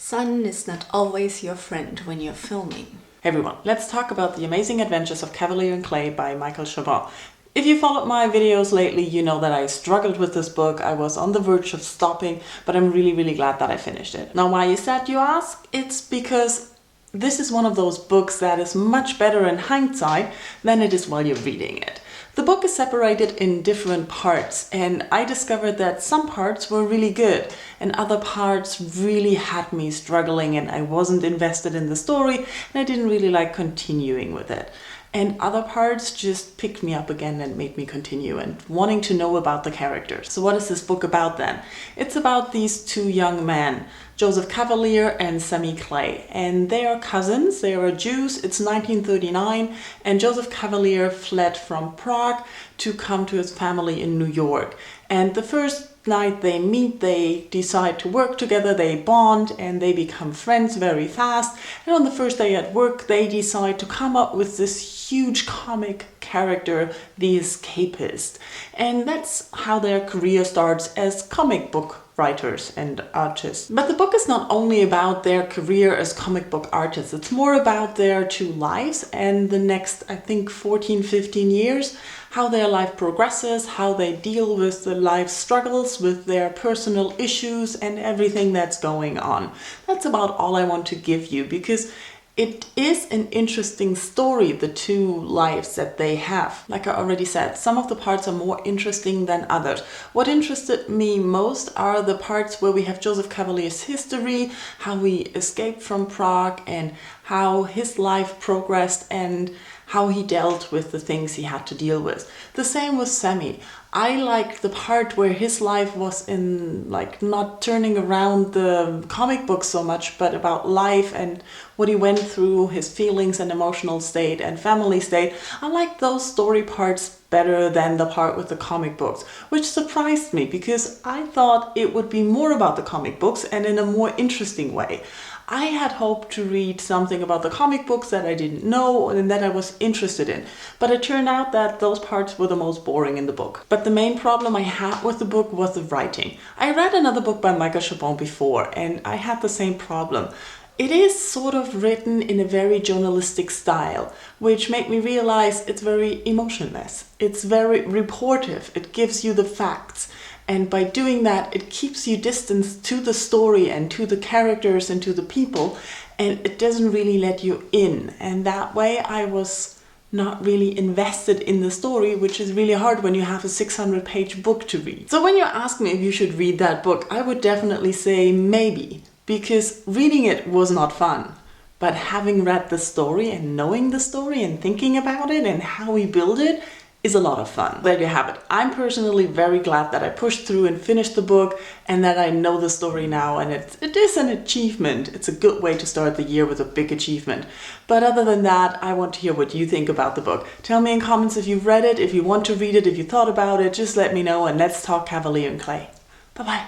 Sun is not always your friend when you're filming. Hey everyone, let's talk about The Amazing Adventures of Kavalier&Clay by Chabon. If you followed my videos lately, you know that I struggled with this book. I was on the verge of stopping, but I'm really glad that I finished it. Now, why is that, you ask? It's because this is one of those books that is much better in hindsight than it is while you're reading it. The book is separated in different parts, and I discovered that some parts were really good and other parts really had me struggling, and I wasn't invested in the story and I didn't really like continuing with it. And other parts just picked me up again and made me continue and wanting to know about the characters. So what is this book about then? It's about these two young men, Joseph Kavalier and Sammy Clay. And they are cousins, they are Jews. It's 1939 and Joseph Kavalier fled from Prague to come to his family in New York. And the first night they meet, they decide to work together, they bond and they become friends very fast. And on the first day at work, they decide to come up with this huge comic character, the escapist. And that's how their career starts as comic book writers and artists. But the book is not only about their career as comic book artists, it's more about their two lives and the next, I think, 14-15 years, how their life progresses, how they deal with the life struggles, with their personal issues and everything that's going on. That's about all I want to give you, because it is an interesting story, the two lives that they have. Like I already said, some of the parts are more interesting than others. What interested me most are the parts where we have Joseph Kavalier's history, how he escaped from Prague and how his life progressed and how he dealt with the things he had to deal with. The same with Sammy. I liked the part where his life was in, like, not turning around the comic book so much, but about life and what he went through, his feelings and emotional state and family state. I liked those story parts better than the part with the comic books, which surprised me because I thought it would be more about the comic books and in a more interesting way. I had hoped to read something about the comic books that I didn't know and that I was interested in, but it turned out that those parts were the most boring in the book. But the main problem I had with the book was the writing. I read another book by Chabon before and I had the same problem. It is sort of written in a very journalistic style, which made me realize it's very emotionless. It's very reportive. It gives you the facts. And by doing that, it keeps you distanced to the story and to the characters and to the people, and it doesn't really let you in. And that way I was not really invested in the story, which is really hard when you have a 600-page book to read. So when you ask me if you should read that book, I would definitely say maybe, because reading it was not fun. But having read the story and knowing the story and thinking about it and how we build it is a lot of fun. There you have it. I'm personally very glad that I pushed through and finished the book and that I know the story now, and it is an achievement. It's a good way to start the year with a big achievement. But other than that, I want to hear what you think about the book. Tell me in comments if you've read it, if you want to read it, if you thought about it, just let me know and let's talk Kavalier&Clay. Bye bye.